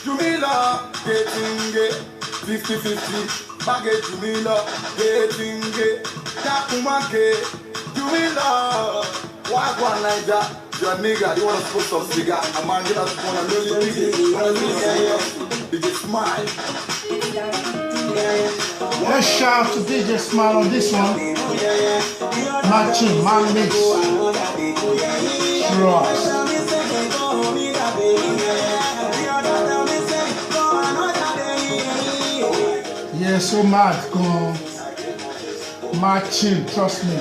Jumila, Ketinge, 50-50, Bagge Jumila, Ketinge, Takumake, Jumila, Wagwan Naija, you're a nigga, you wanna smoke some cigar, a man get us one and only DJ Smile. Let's shout to DJ Smile on this one. Matching, my mix. Trust. Yeah, so mad, go matching, trust me,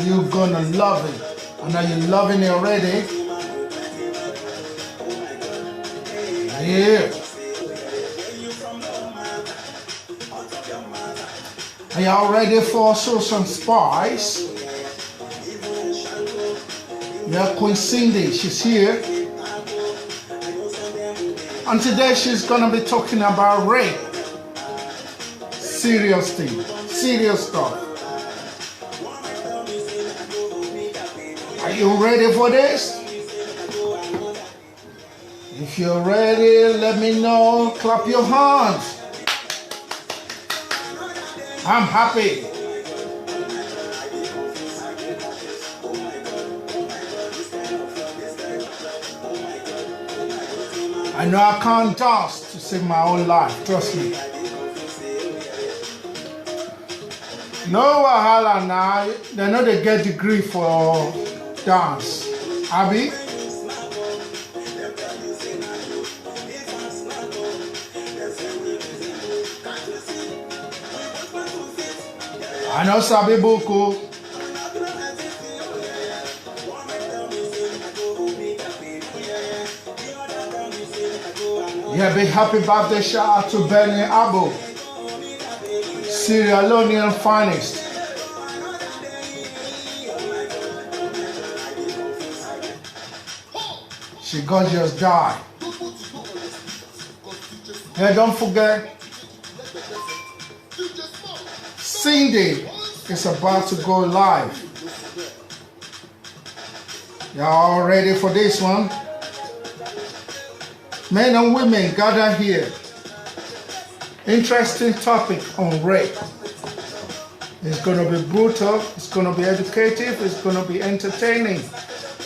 you're gonna love it. I know you're loving it already. Yeah. Are y'all ready for some spice? Yeah, Queen Cindy, she's here. And today she's gonna be talking about rape. Serious thing, serious stuff. Are you ready for this? If you're ready, let me know. Clap your hands. I'm happy. I know I can't dance to save my own life, trust me. No wahala now, they know they get degree for dance. Abi? I know Sabi Boko. Yeah, big happy birthday shout out to Benny Abo, Sierra Leonean finest. She gorgeous die. Yeah, don't forget, Cindy is about to go live. Y'all ready for this one? Men and women gather here. Interesting topic on rape. It's going to be brutal, it's going to be educative, it's going to be entertaining.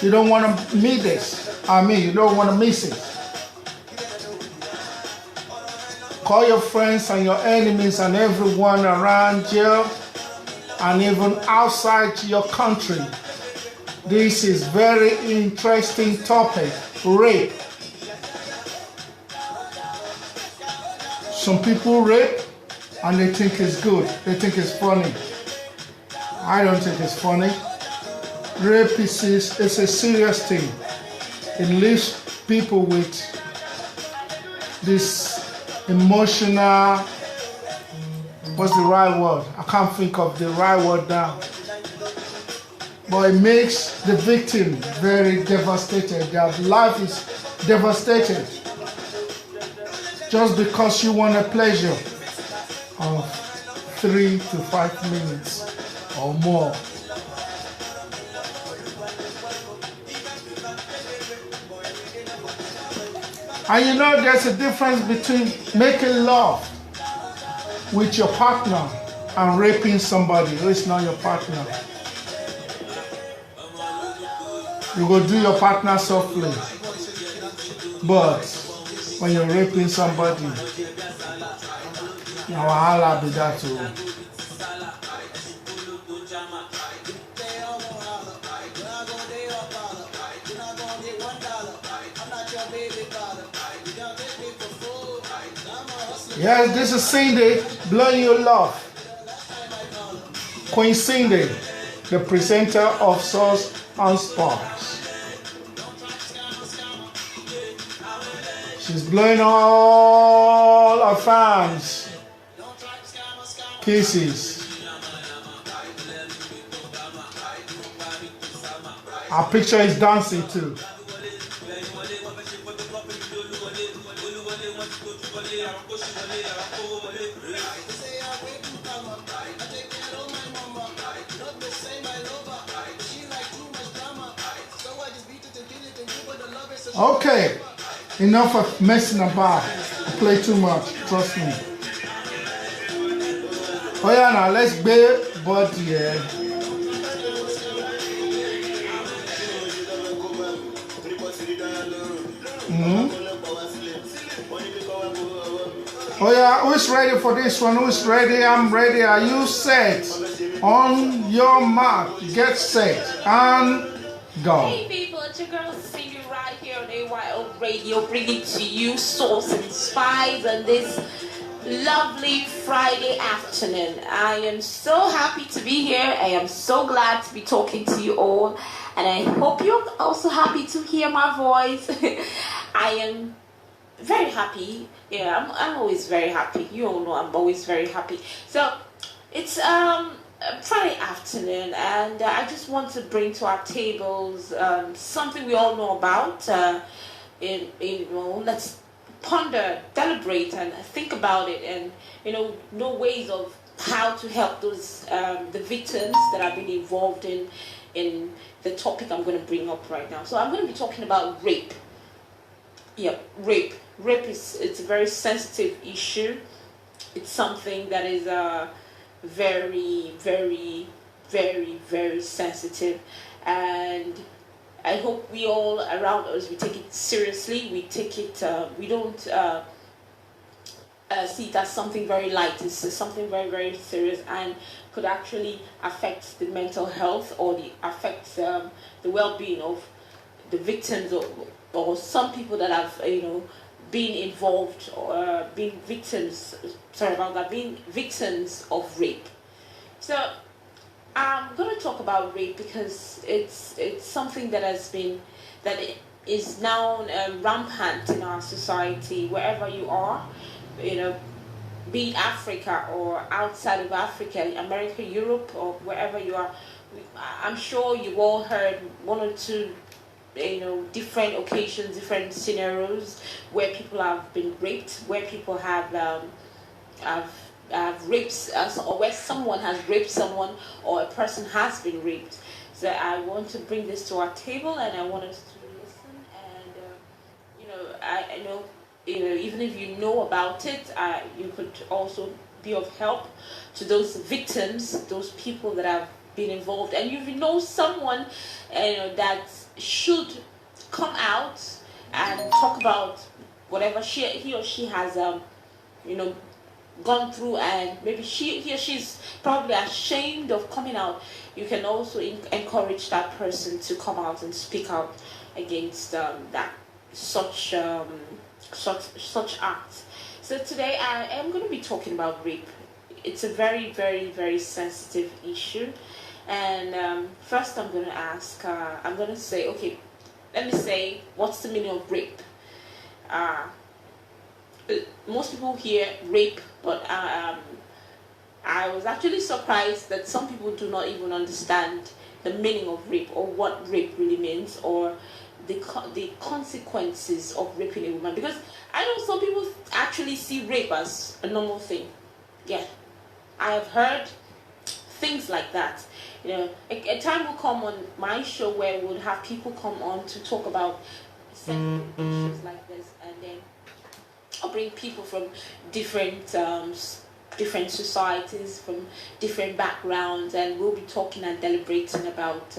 You don't want to miss this. You don't want to miss it. Call your friends and your enemies and everyone around you and even outside your country. This is very interesting topic, rape. Some people rape and they think it's good, they think it's funny. I don't think it's funny. Rape is a serious thing. It leaves people with this emotional, what's the right word? I can't think of the right word now. But it makes the victim very devastated. Their life is devastated. Just because you want a pleasure of 3 to 5 minutes or more. And you know there's a difference between making love with your partner and raping somebody who is not your partner. You go do your partner softly, but when you're raping somebody, now wahala be that too. Yes, this is Cindy, blowing your love. Queen Cindy, the presenter of Sauce and Sparks. She's blowing all our fans kisses. Our picture is dancing too. Okay, Enough of messing about. Play too much, trust me. Oh yeah, now let's bear body here. Oh yeah, who's ready for this one? Who's ready? I'm ready. Are you set? On your mark, get set, and go. Hey people, it's your girl Cindy right here on A.Y.O Radio, bringing to you Sauce and Spice on this lovely Friday afternoon. I am so happy to be here. I am so glad to be talking to you all, and I hope you're also happy to hear my voice. I am very happy. Yeah, I'm always very happy. You all know I'm always very happy. So it's Friday afternoon, and I just want to bring to our tables something we all know about. Let's ponder, deliberate, and think about it, and know ways of how to help those the victims that have been involved in the topic I'm going to bring up right now. So I'm going to be talking about rape. Yep, rape. Rape it's a very sensitive issue. It's something that is very, very, very, very sensitive, and I hope we all around us, we take it seriously. We take it. We don't see it as something very light. It's something very, very serious, and could actually affect the mental health or affect the well-being of the victims, or some people that have been involved or being victims. Sorry about that. Being victims of rape. So I'm going to talk about rape because it's something that is now rampant in our society wherever you are, be it Africa or outside of Africa, America, Europe, or wherever you are. I'm sure you've all heard one or two different occasions, different scenarios where people have been raped, where people have raped us, or where someone has raped someone, or a person has been raped. So I want to bring this to our table, and I want us to listen. And I know even if you know about it, you could also be of help to those victims, those people that have been involved, and if you know someone that should come out and talk about whatever he or she has gone through, and maybe he or she's probably ashamed of coming out, you can also encourage that person to come out and speak out against such acts. So today I am going to be talking about rape. It's a very, very, very sensitive issue. And first I'm going to ask, I'm going to say, okay, let me say, what's the meaning of rape? Most people hear rape, but I was actually surprised that some people do not even understand the meaning of rape, or what rape really means, or the consequences of raping a woman. Because I know some people actually see rape as a normal thing. Yeah, I have heard things like that. A time will come on my show where we'll have people come on to talk about sensitive issues like this, and then I'll bring people from different societies, from different backgrounds, and we'll be talking and deliberating about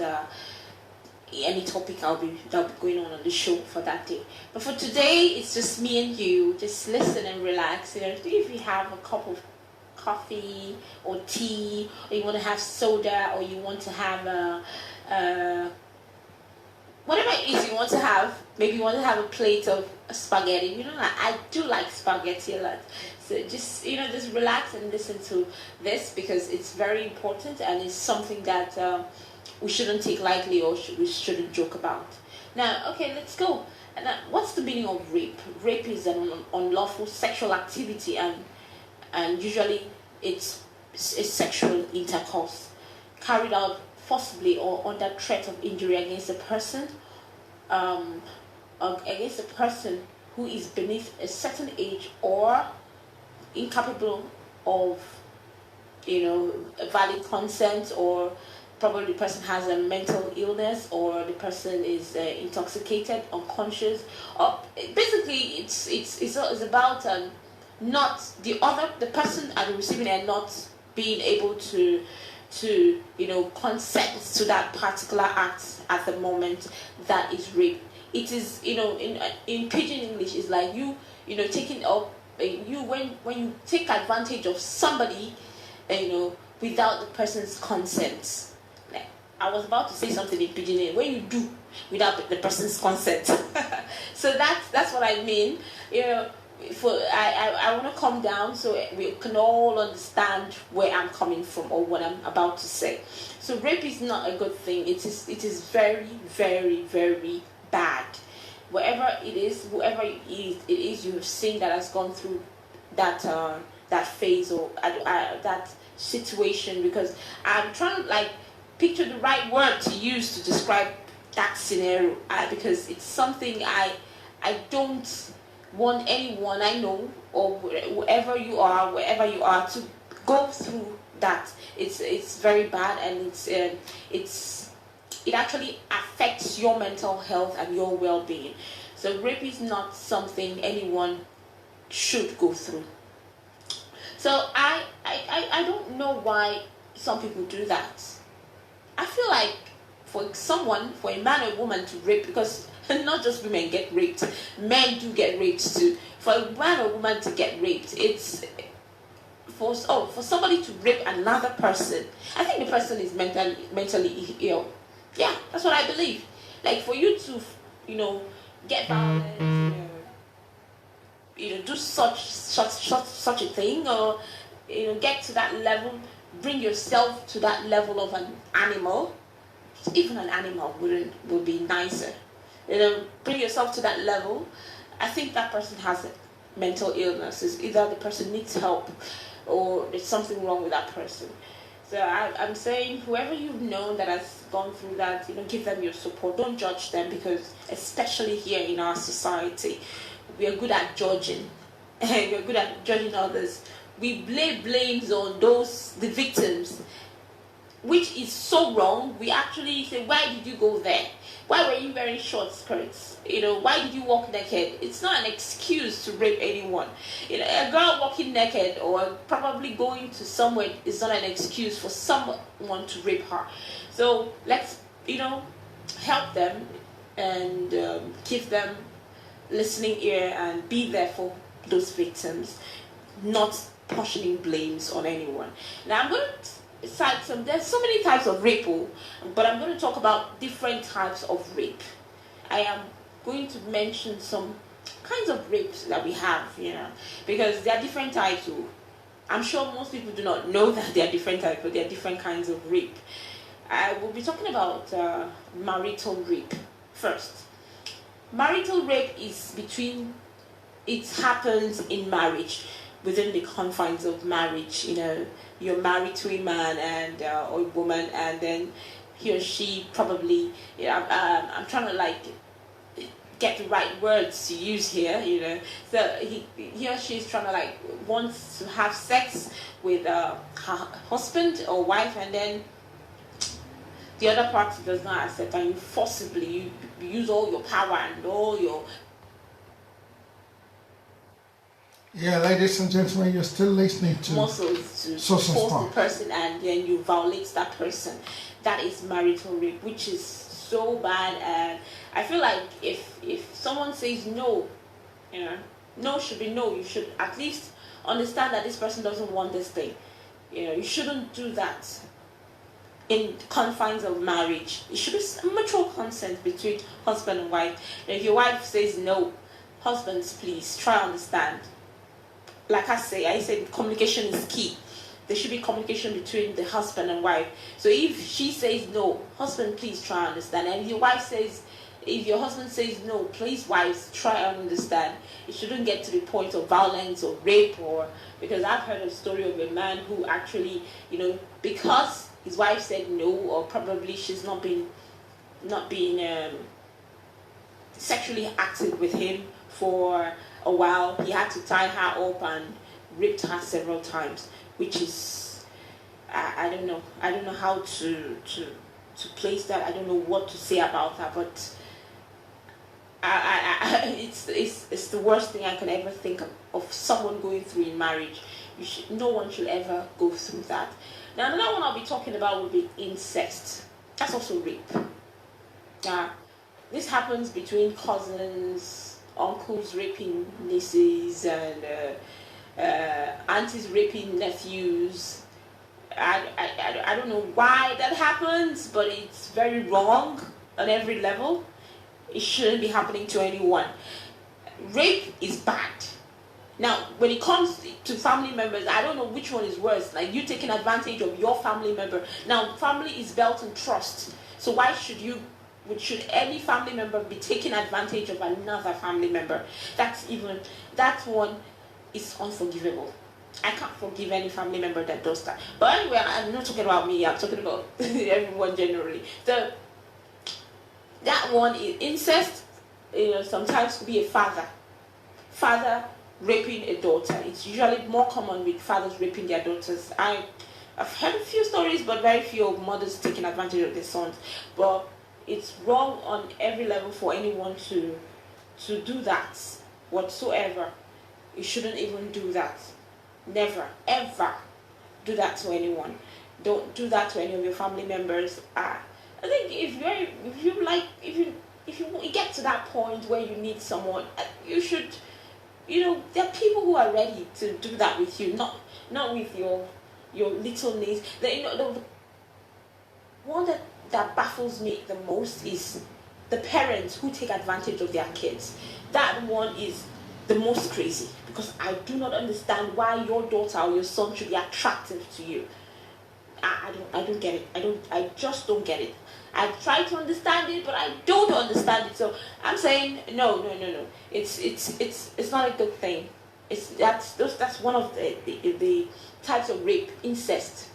any topic that'll be going on the show for that day. But for today, it's just me and you. Just listen and relax. If you have a cup of coffee or tea, or you want to have soda, or you want to have whatever it is you want to have. Maybe you want to have a plate of spaghetti. I do like spaghetti a lot. So just just relax and listen to this, because it's very important, and it's something that we shouldn't take lightly, or we shouldn't joke about. Now, okay, let's go. And what's the meaning of rape? Rape is an unlawful sexual activity, and usually it's sexual intercourse carried out forcibly or under threat of injury against a person, who is beneath a certain age or incapable of valid consent, or probably the person has a mental illness, or the person is intoxicated, unconscious, or basically it's about not the person at the receiving end not being able to consent to that particular act at the moment. That is rape. It is, in pidgin English, is like taking up when you take advantage of somebody, without the person's consent. Like, I was about to say something in pidgin, when you do without the person's consent. So that's what I mean. I want to calm down so we can all understand where I'm coming from or what I'm about to say. So rape is not a good thing. It is very, very, very bad. Wherever it is, whoever it is you have seen that has gone through that phase or that situation, because I'm trying to picture the right word to use to describe that scenario, because it's something I don't want anyone I know, or wherever you are to go through that. It's very bad, and it actually affects your mental health and your well-being. So rape is not something anyone should go through. So I don't know why some people do that. I feel like for a man or a woman to rape, because not just women get raped, men do get raped too. For a man or woman to get raped, it's for somebody to rape another person. I think the person is mentally ill. Yeah, that's what I believe. Like, for you to get violent, do such a thing, or get to that level, bring yourself to that level of an animal. Even an animal would be nicer. Bring yourself to that level. I think that person has a mental illness. It's either the person needs help, or there's something wrong with that person. So I'm saying, whoever you've known that has gone through that, give them your support. Don't judge them, because especially here in our society, we are good at judging. We're good at judging others. We lay blames on the victims, which is so wrong. We actually say, why did you go there? Why were you wearing short skirts? Why did you walk naked? It's not an excuse to rape anyone. A girl walking naked or probably going to somewhere is not an excuse for someone to rape her. So let's, help them and give them listening ear and be there for those victims, not portioning blames on anyone. Now I'm going to cite there's so many types of rape, but I'm going to talk about different types of rape. I am going to mention some kinds of rapes that we have, because there are different types. I'm sure most people do not know that there are different types, but there are different kinds of rape. I will be talking about marital rape first. Marital rape is it happens in marriage, within the confines of marriage. You're married to a man and or a woman, and then he or she probably, I'm trying to get the right words to use here, so he or she is trying to wants to have sex with her husband or wife, and then the other party does not accept, and you forcibly you use all your power and all your... Yeah, ladies and gentlemen, you're still listening to muscles to force the person, and then you violate that person. That is marital rape, which is so bad. And I feel like if someone says no, no should be no. You should at least understand that this person doesn't want this thing. You shouldn't do that in confines of marriage. It should be mutual consent between husband and wife. If your wife says no, husbands, please try to understand. Like I said, communication is key. There should be communication between the husband and wife. So if she says no, husband, please try to understand. And if your husband says no, please, wives, try to understand. It shouldn't get to the point of violence or rape, because I've heard a story of a man who actually, because his wife said no, or probably she's not being sexually active with him for a while, he had to tie her up and raped her several times, which is I don't know. I don't know how to place that. I don't know what to say about that. But it's the worst thing I can ever think of someone going through in marriage. No one should ever go through that. Now another one I'll be talking about will be incest. That's also rape. This happens between cousins, uncles raping nieces, and aunties raping nephews. I don't know why that happens, but it's very wrong on every level. It shouldn't be happening to anyone. Rape is bad. Now, when it comes to family members, I don't know which one is worse. Like you taking advantage of your family member. Now, family is built on trust. So why should any family member be taking advantage of another family member? That one is unforgivable. I can't forgive any family member that does that. But anyway, I'm not talking about me. I'm talking about everyone generally. So that one is incest. Sometimes could be a father raping a daughter. It's usually more common with fathers raping their daughters. I've heard a few stories, but very few of mothers taking advantage of their sons. But it's wrong on every level for anyone to do that whatsoever. You shouldn't even do that. Never, ever do that to anyone. Don't do that to any of your family members. I think if you get to that point where you need someone, you should. There are people who are ready to do that with you, not with your little niece. The one that baffles me the most is the parents who take advantage of their kids. That one is the most crazy, because I do not understand why your daughter or your son should be attractive to you. I don't get it. I just don't get it. I try to understand it, but I don't understand it. So I'm saying no. It's not a good thing. That's one of the types of rape, incest.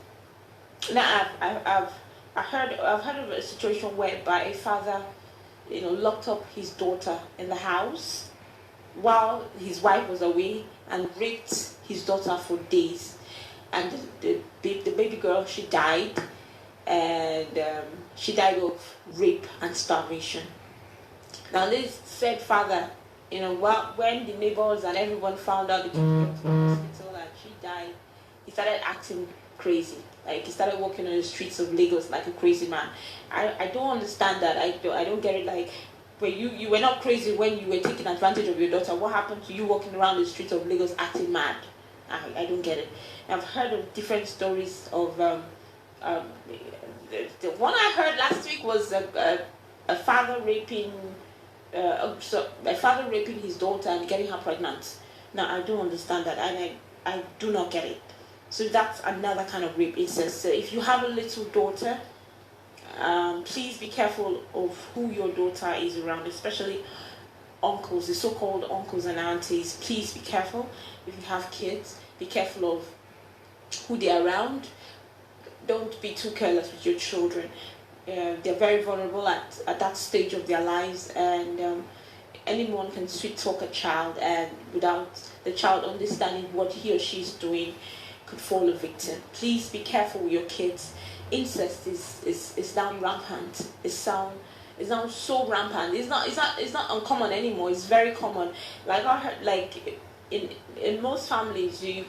Now I've heard of a situation whereby a father, locked up his daughter in the house while his wife was away and raped his daughter for days, and the baby girl, she died, and she died of rape and starvation. Now this said father, when the neighbors and everyone found out, they took her to the hospital and she died, he started acting crazy. Like he started walking on the streets of Lagos like a crazy man. I don't understand that. I don't get it. Like, but you were not crazy when you were taking advantage of your daughter. What happened to you walking around the streets of Lagos acting mad? I don't get it. I've heard of different stories of the one I heard last week was a father raping his daughter and getting her pregnant. Now I don't understand that, and I do not get it. So that's another kind of rape, incest. So if you have a little daughter, please be careful of who your daughter is around, especially uncles, the so-called uncles and aunties. Please be careful. If you have kids, be careful of who they're around. Don't be too careless with your children. They're very vulnerable at that stage of their lives, and anyone can sweet talk a child, and without the child understanding what he or she is doing, could fall a victim. Please be careful with your kids. Incest is now rampant. It's now so rampant. It's not uncommon anymore. It's very common. Like I heard, like in most families, you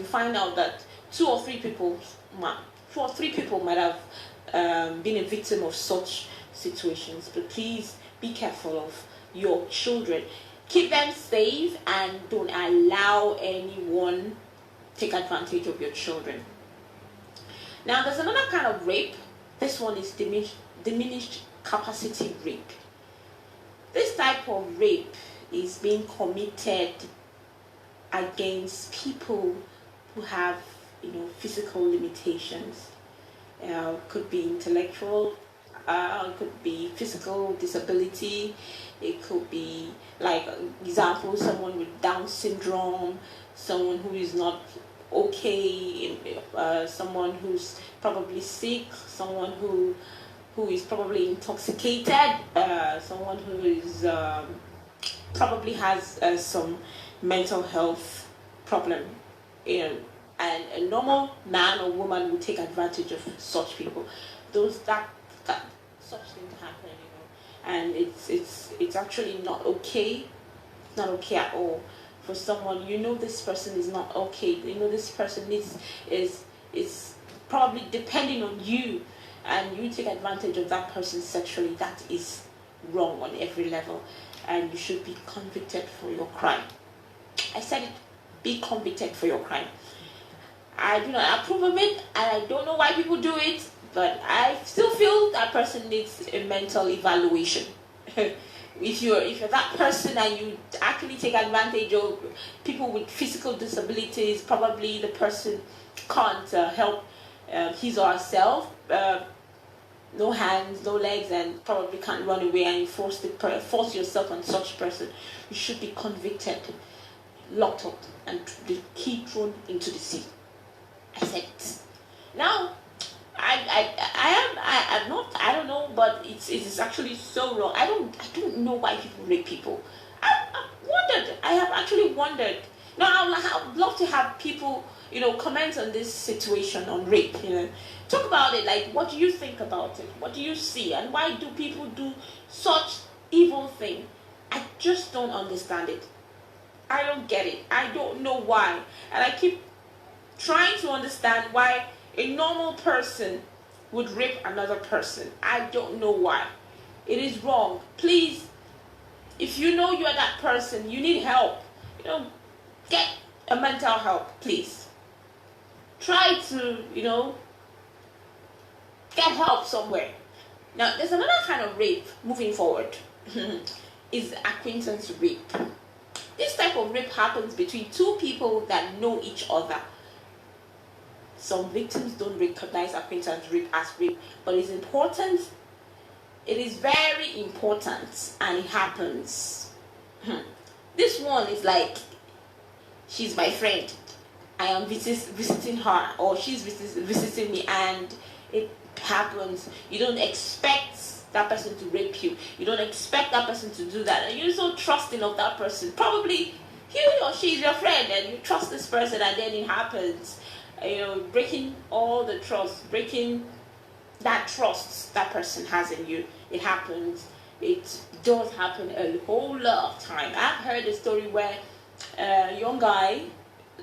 find out that two or three people might have been a victim of such situations. But please be careful of your children. Keep them safe and don't allow anyone take advantage of your children. Now there's another kind of rape. This one is diminished capacity rape. This type of rape is being committed against people who have physical limitations. Could be intellectual, it could be physical disability, it could be, like example, someone with Down syndrome, someone who is not okay, someone who's probably sick, someone who is probably intoxicated, someone who is probably has some mental health problem. and a normal man or woman will take advantage of such people. Those that such things happen, and it's actually not okay. It's not okay at all for someone. This person is not okay. This person is probably depending on you, and you take advantage of that person sexually. That is wrong on every level, and you should be convicted for your crime. I said it. Be convicted for your crime. I do not approve of it, and I don't know why people do it, but I still feel that person needs a mental evaluation. If you're that person and you actually take advantage of people with physical disabilities, probably the person can't help his or herself, no hands, no legs, and probably can't run away, and you force yourself on such person, you should be convicted, locked up, and the key thrown into the sea. I said it. Now, I'm not. I don't know, but it is actually so wrong. I don't know why people rape people. I've wondered. I have actually wondered. Now, I would love to have people, comment on this situation on rape. Talk about it. Like, what do you think about it? What do you see? And why do people do such evil thing? I just don't understand it. I don't get it. I don't know why. And I keep trying to understand why a normal person would rape another person. I don't know why. It is wrong. Please, if you know you are that person, you need help. Get a mental help, please. Try to, get help somewhere. Now, there's another kind of rape moving forward. Is acquaintance rape. This type of rape happens between two people that know each other. Some victims don't recognize acquaintance rape as rape, but it's important. It is very important, and it happens. This one is like, she's my friend. I am visiting her, or she's visiting me, and it happens. You don't expect that person to rape you. You don't expect that person to do that, and you're so trusting of that person. Probably he or she is your friend, and you trust this person, and then it happens. Breaking all the trust, breaking that trust that person has in you. It happens. It does happen a whole lot of time. I've heard a story where a young guy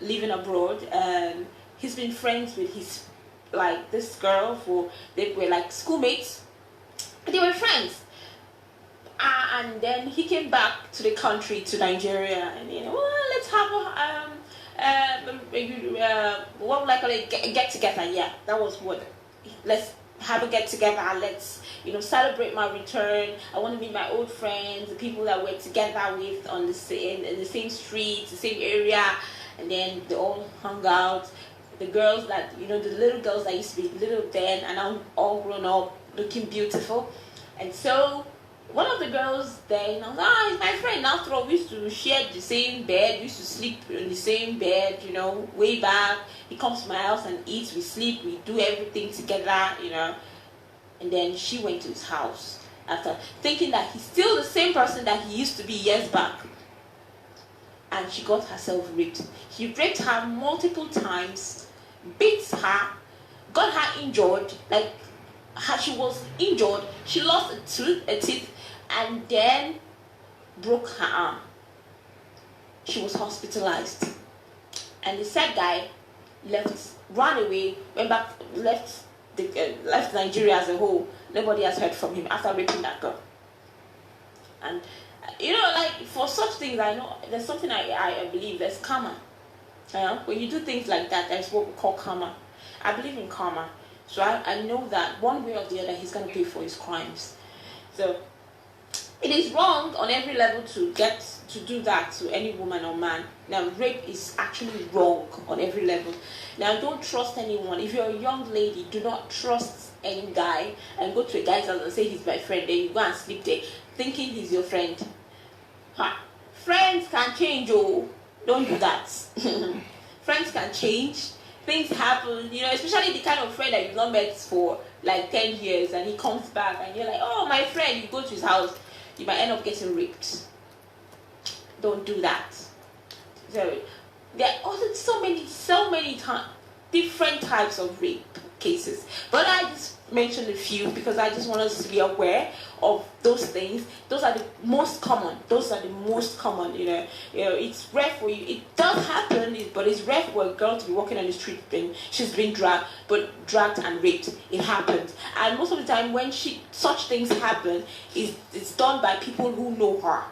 living abroad, and he's been friends with this girl they were like schoolmates. They were friends. And then he came back to the country, to Nigeria, and let's have what would I call it? Get together. Yeah, that was what. Let's have a get together. Let's celebrate my return. I want to meet my old friends, the people that we're together with on the same streets, the same area, and then they all hung out. The girls that the little girls that used to be little then and now all grown up, looking beautiful, and so. One of the girls there, he's my friend. After all, we used to share the same bed. We used to sleep in the same bed, way back. He comes to my house and eats. We sleep. We do everything together, And then she went to his house after thinking that he's still the same person that he used to be years back. And she got herself raped. He raped her multiple times, beat her, got her injured, she was injured. She lost a teeth, and then broke her arm. She was hospitalized, and the sad guy ran away, went back, left Nigeria as a whole. Nobody has heard from him after raping that girl. And for such things, I know there's something I believe there's karma. When you do things like that, there's what we call karma. I believe in karma. So I know that one way or the other, he's going to pay for his crimes. So it is wrong on every level to do that to any woman or man. Now, rape is actually wrong on every level. Now, don't trust anyone. If you're a young lady, do not trust any guy and go to a guy's house and say he's my friend. Then you go and sleep there thinking he's your friend. Friends can change, oh. Don't do that. Friends can change. Things happen, especially the kind of friend that you've not met for 10 years, and he comes back and you're like, oh, my friend, you go to his house, you might end up getting raped. Don't do that. So, there are also so many so many different types of rape cases, but I just mentioned a few because I just want us to be aware of those things. Those are the most common. It's rare for you. It does happen, but it's rare for a girl to be walking on the street and she's been dragged and raped. It happens, and most of the time when such things happen, it's done by people who know her.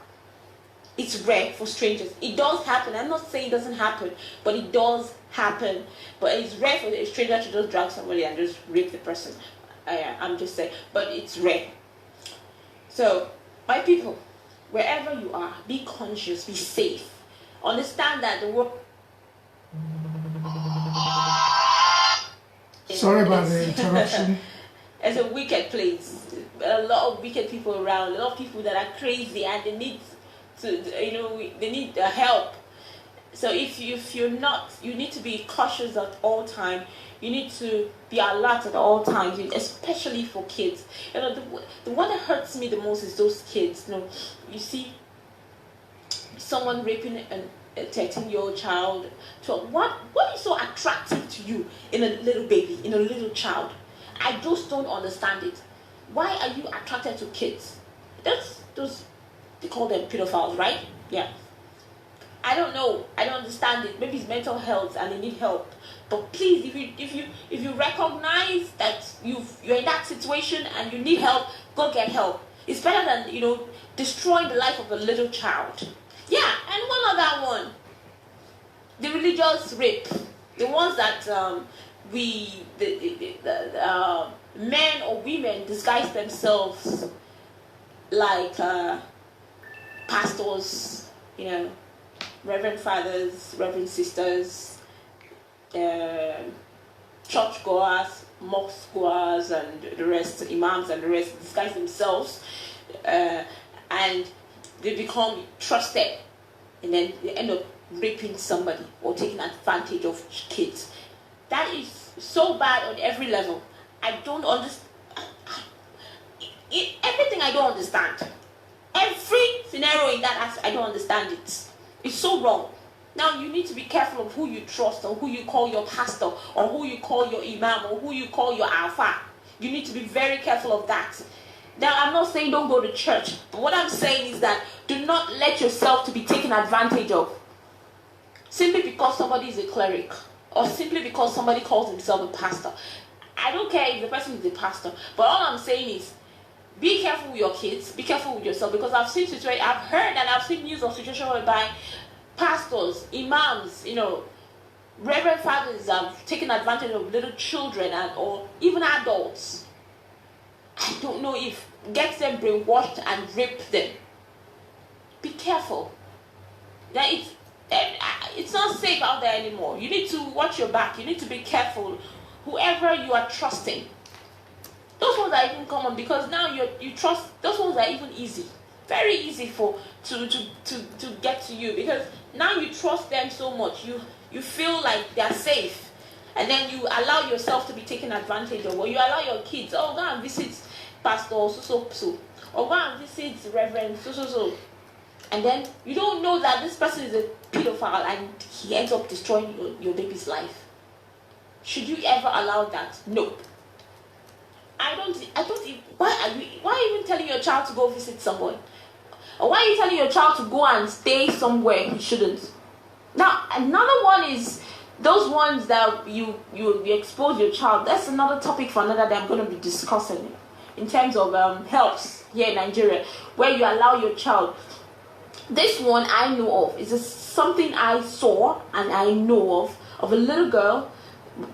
It's rare for strangers. It does happen. I'm not saying it doesn't happen, but it does happen. But it's rare for a stranger to just drag somebody and just rape the person. I'm just saying, but it's rare. So, my people, wherever you are, be conscious, be safe. Understand that the world. Sorry about the interruption. It's a wicked place. A lot of wicked people around. A lot of people that are crazy and they need they need help. So if you're not, you need to be cautious at all time. You need to be alert at all times, especially for kids. The one that hurts me the most is those kids. You see someone raping a 13-year-old child. What is so attractive to you in a little baby, in a little child? I just don't understand it. Why are you attracted to kids? Those they call them pedophiles, right? Yeah. I don't know. I don't understand it. Maybe it's mental health and they need help. But please, if you recognize that you're in that situation and you need help, go get help. It's better than destroying the life of a little child. Yeah, and one other one, the religious rape, the ones that men or women disguise themselves like pastors, reverend fathers, reverend sisters, church goers, mosque goers, and the rest, imams and the rest, disguise themselves, and they become trusted, and then they end up raping somebody or taking advantage of kids. That is so bad on every level. I don't understand. Everything I don't understand. Every scenario in that I don't understand it. It's so wrong. Now you need to be careful of who you trust, or who you call your pastor, or who you call your imam, or who you call your alpha. You need to be very careful of that. Now I'm not saying don't go to church, but what I'm saying is that do not let yourself to be taken advantage of simply because somebody is a cleric, or simply because somebody calls himself a pastor. I don't care if the person is a pastor, but all I'm saying is be careful with your kids, be careful with yourself, because I've heard and I've seen news of situations whereby pastors, imams, reverend fathers have taken advantage of little children or even adults. I don't know if gets them brainwashed and rape them. Be careful. It's not safe out there anymore. You need to watch your back. You need to be careful. Whoever you are trusting. Those ones are even common because now you trust. Those ones are even easy, very easy to get to you, because now you trust them so much. You feel like they're safe, and then you allow yourself to be taken advantage of, or you allow your kids, go and visit pastor so, or go and visit reverend so, and then you don't know that this person is a pedophile and he ends up destroying your baby's life. Should you ever allow that? No. I don't. Why are you even telling your child to go visit someone? Or why are you telling your child to go and stay somewhere he shouldn't? Now, another one is those ones that you expose your child. That's another topic for another day I'm going to be discussing in terms of helps here in Nigeria, where you allow your child. This one I know of is something I saw and I know of a little girl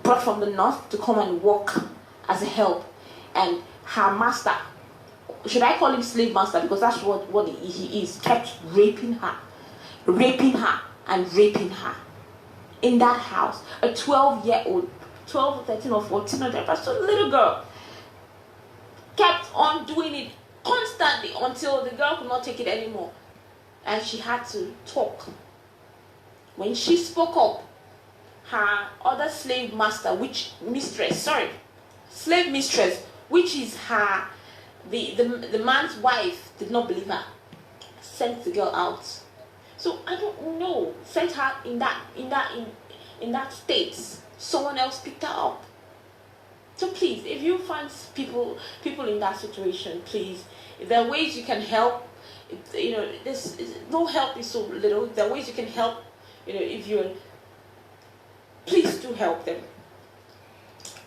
brought from the north to come and work as a help. And her master, should I call him slave master, because that's what he is, kept raping her in that house. A 12-year-old, 12, 13 or 14, so little girl kept on doing it constantly until the girl could not take it anymore, and she had to talk. When she spoke up, her other slave mistress, which is her, the man's wife, did not believe her, sent the girl out. So I don't know, sent her in in that state, someone else picked her up. So please, if you find people in that situation, please, if there are ways you can help, no help is so little. If there are ways you can help, please do help them.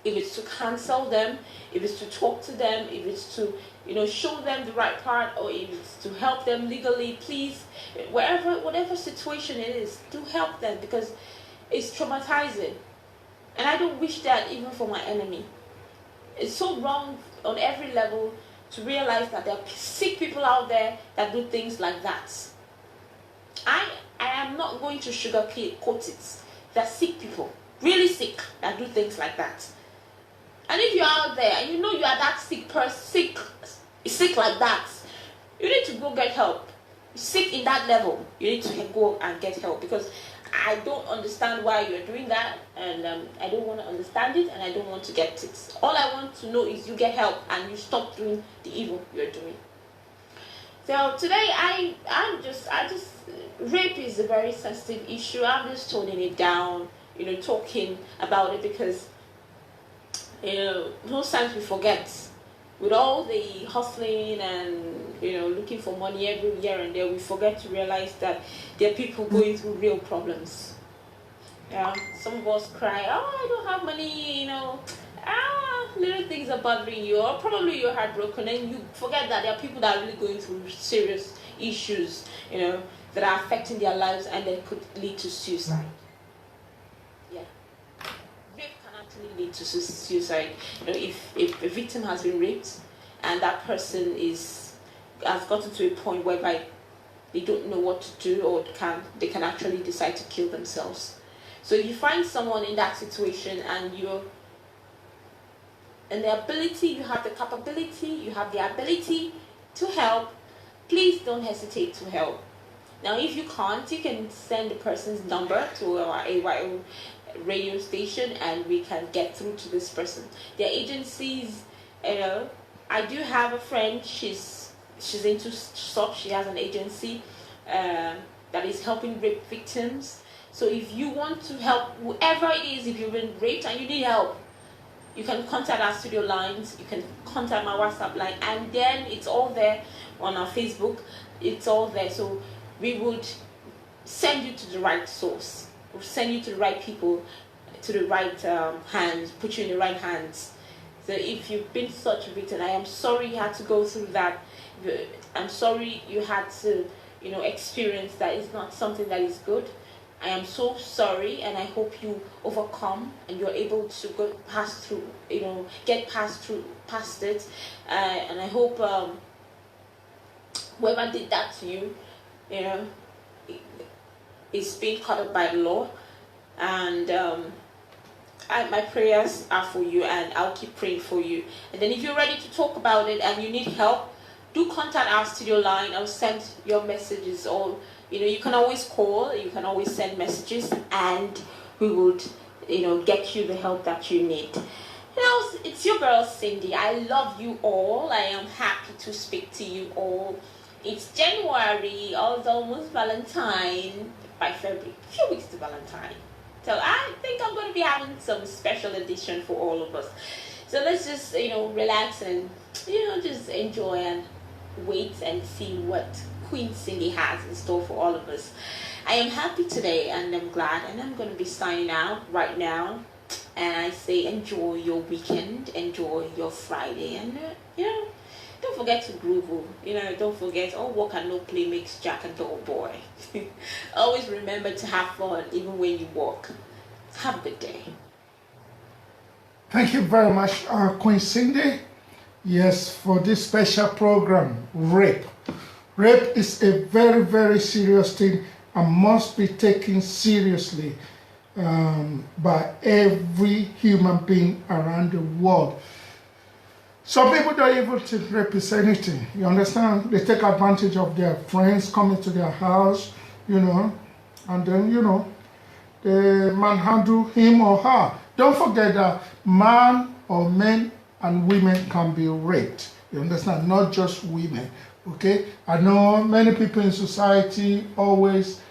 If it's to counsel them, if it's to talk to them, if it's to, show them the right part, or if it's to help them legally, please, whatever situation it is, do help them, because it's traumatizing. And I don't wish that even for my enemy. It's so wrong on every level to realize that there are sick people out there that do things like that. I am not going to sugarcoat it. There are sick people, really sick, that do things like that. And if you're out there and you know you are that sick person, sick like that, you need to go get help. Sick in that level, you need to go and get help, because I don't understand why you're doing that, and I don't want to understand it, and I don't want to get it. All I want to know is you get help and you stop doing the evil you're doing. So today rape is a very sensitive issue. I'm just toning it down, talking about it, because most times we forget. With all the hustling and looking for money every year and there, we forget to realize that there are people going through real problems. Yeah, some of us cry, oh, I don't have money, little things are bothering you, or probably you're heartbroken, and you forget that there are people that are really going through serious issues, that are affecting their lives, and that could lead to suicide. Yeah. Rape can actually lead to suicide. If a victim has been raped and that person has gotten to a point whereby they don't know what to do, or they can actually decide to kill themselves. So if you find someone in that situation and you have the capability, you have the ability to help, please don't hesitate to help. Now, if you can't, you can send the person's number to our A.Y.O radio station, and we can get through to this person. There are agencies, I do have a friend, she's into SOP, she has an agency that is helping rape victims. So if you want to help whoever it is, if you've been raped and you need help, you can contact our studio lines, you can contact my WhatsApp line, and then it's all there on our Facebook, it's all there. So we would send you to the right source. We'll send you to the right people, to the right hands, put you in the right hands. So if you've been such a victim, I am sorry you had to go through that. I'm sorry you had to, experience that. It's not something that is good. I am so sorry, and I hope you overcome and you're able to go past through, get past it. And I hope whoever did that to you, is being caught up by the law. And my prayers are for you, and I'll keep praying for you. And then if you're ready to talk about it and you need help, do contact our studio line. I'll send your messages, or you can always call, you can always send messages, and we would get you the help that you need. It's your girl Cindy. I love you all. I am happy to speak to you all. It's January, although almost Valentine. By February, a few weeks to Valentine. So I think I'm going to be having some special edition for all of us. So let's just, relax and, just enjoy and wait and see what Queen Cindy has in store for all of us. I am happy today, and I'm glad, and I'm going to be signing out right now. And I say enjoy your weekend, enjoy your Friday, and, don't forget to groove. Don't forget, all work and no play makes Jack a dull boy. Always remember to have fun even when you work. Have a good day. Thank you very much, Queen Cindy. Yes, for this special program, rape. Rape is a very, very serious thing and must be taken seriously by every human being around the world. Some people don't even think rape is anything. You understand? They take advantage of their friends coming to their house, and then, they manhandle him or her. Don't forget that man or men and women can be raped. You understand? Not just women. Okay? I know many people in society always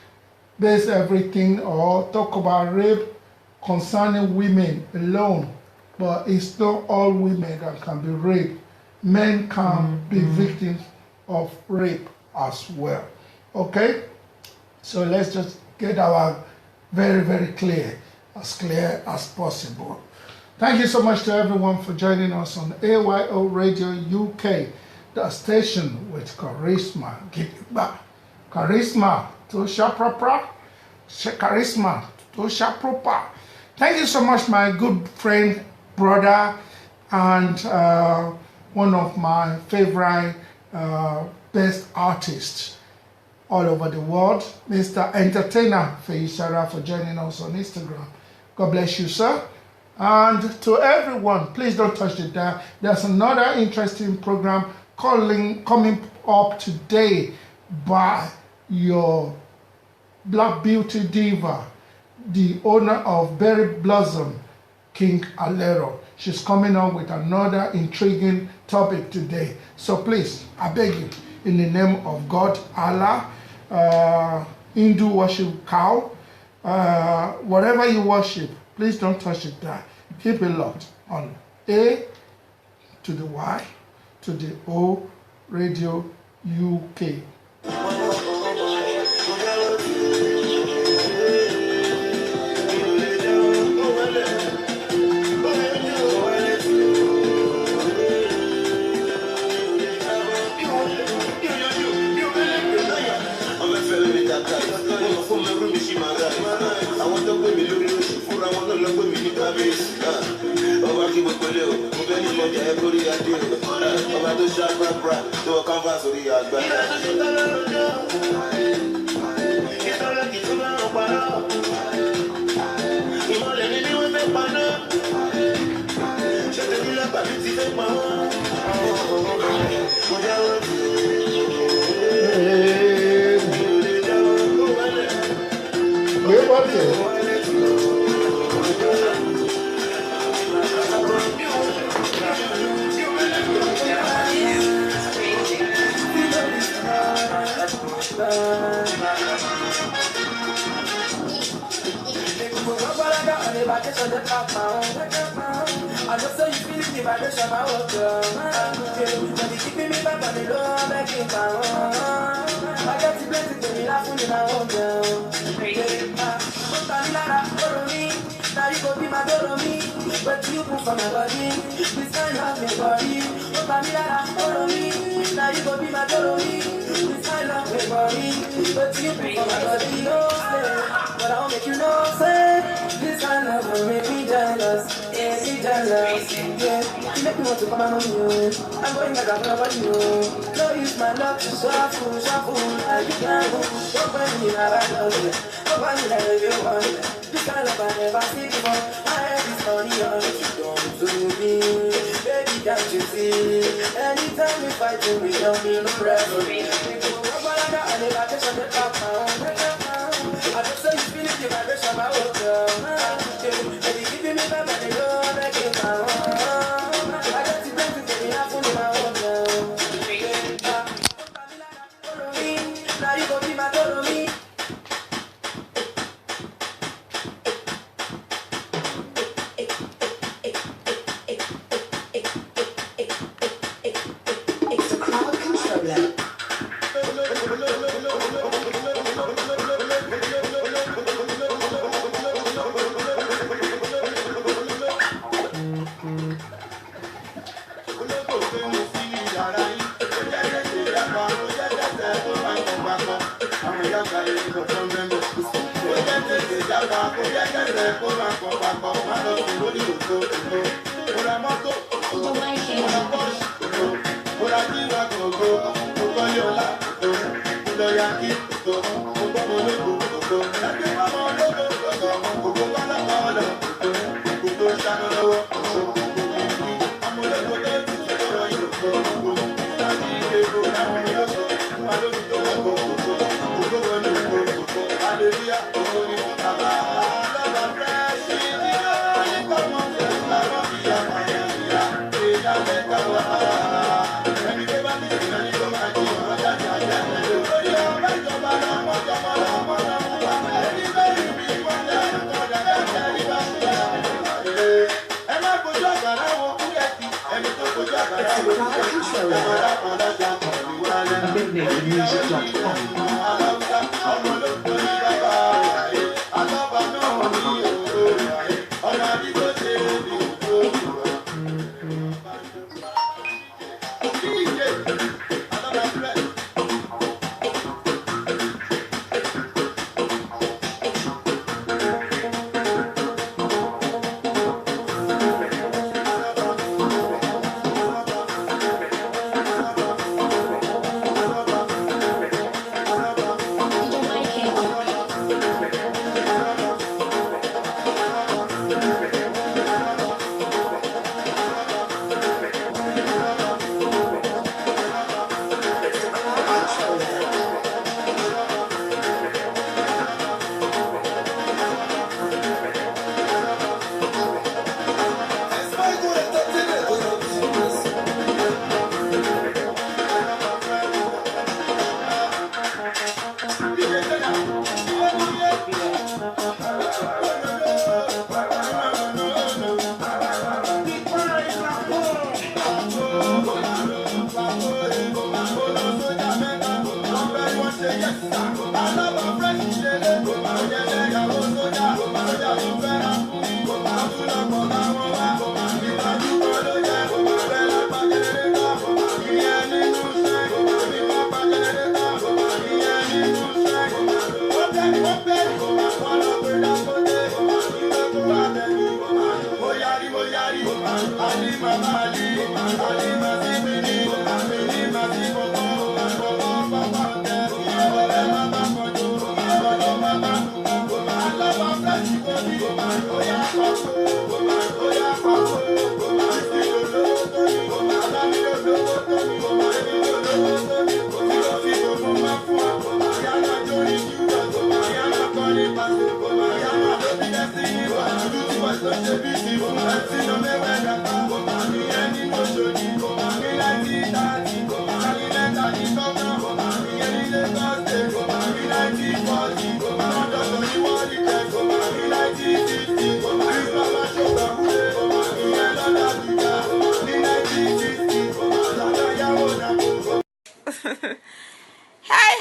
base everything or talk about rape concerning women alone, but it's not all women that can be raped. Men can be victims of rape as well. Okay? So let's just get our very clear as possible. Thank you so much to everyone for joining us on A.Y.O Radio UK, the station with charisma. Give it back. Charisma to Shaprapra. Charisma to Shapropa. Thank you so much, my good friend, brother, and one of my favorite best artists all over the world, Mr. Entertainer Feisara, for joining us on Instagram. God bless you, sir. And to everyone, please don't touch the dial. There's another interesting program coming up today by your Black Beauty Diva, the owner of Berry Blossom, King Alero. She's coming on with another intriguing topic today. So please, I beg you, in the name of God, Allah, Hindu worship cow, whatever you worship, please don't touch it down. Keep it locked on A to the Y to the O Radio UK. I just say you feel me vibration, my work, when you keep me back on the low, I'm making my own. I get to blessing to me, laughing in my own girl. Now you go be my girl on me, but you put for my body. This kind of your body. Follow me. Now you go be my girl on me. This kind of your body, but you put for my body. No say, but I'll make you know say. This kind of will make me jealous, yeah, me jealous, yeah. You make me want to come on you. I'm going back up over you. No use my love to shuffle, I can't move. Don't find me now, I love you. Don't find me that you want it. This kind of I never see before. I have this money on what you don't do me. Baby, can't you see? Anytime you fight with me, don't need no referee. I never catch on the top I just say you feel it, the vibration, my old girl. Baby, giving me back my love, I make it my own. I got to bring to me, I'm fully my own girl. Follow me, now you go be my follow me. It's the crowd controller. Come on.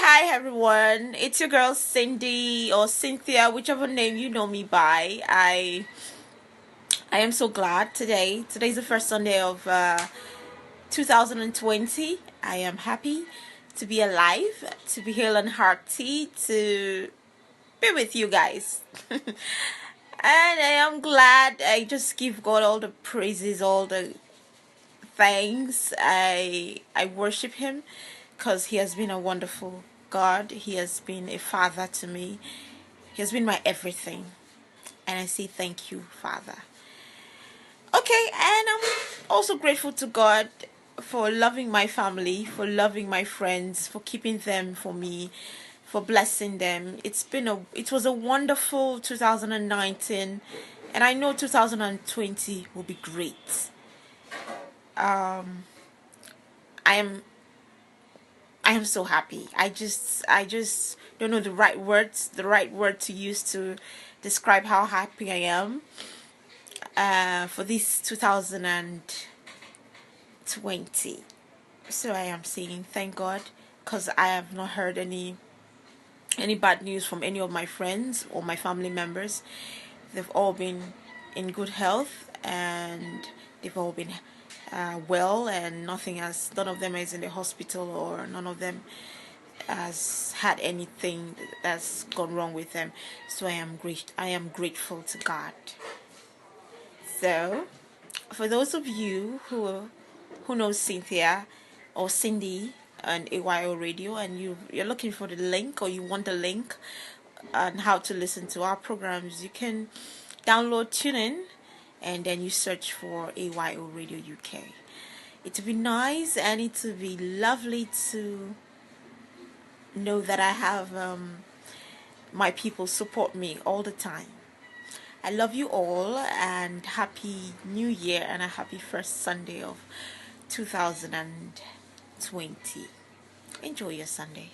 Hi everyone. It's your girl Cindy or Cynthia, whichever name you know me by. I am so glad today. Today's the first Sunday of 2020. I am happy to be alive, to be hale and hearty, to be with you guys. And I am glad. I just give God all the praises, all the thanks. I worship him because he has been a wonderful God. He has been a father to me. He has been my everything. And I say thank you, Father. Okay, and I'm also grateful to God for loving my family, for loving my friends, for keeping them for me, for blessing them. It was a wonderful 2019, and I know 2020 will be great. I am so happy. I just don't know the right word to use to describe how happy I am for this 2020. So I am saying thank God, because I have not heard any bad news from any of my friends or my family members. They've all been in good health, and they've all been well, and none of them is in the hospital, or none of them has had anything that's gone wrong with them. So I am grateful to God. So for those of you who know Cynthia or Cindy and A.Y.O Radio, and you're looking for the link, or you want the link on how to listen to our programs, you can download TuneIn, and then you search for A.Y.O Radio UK. It would be nice, and it would be lovely to know that I have my people support me all the time. I love you all, and happy New Year, and a happy first Sunday of 2020. Enjoy your Sunday.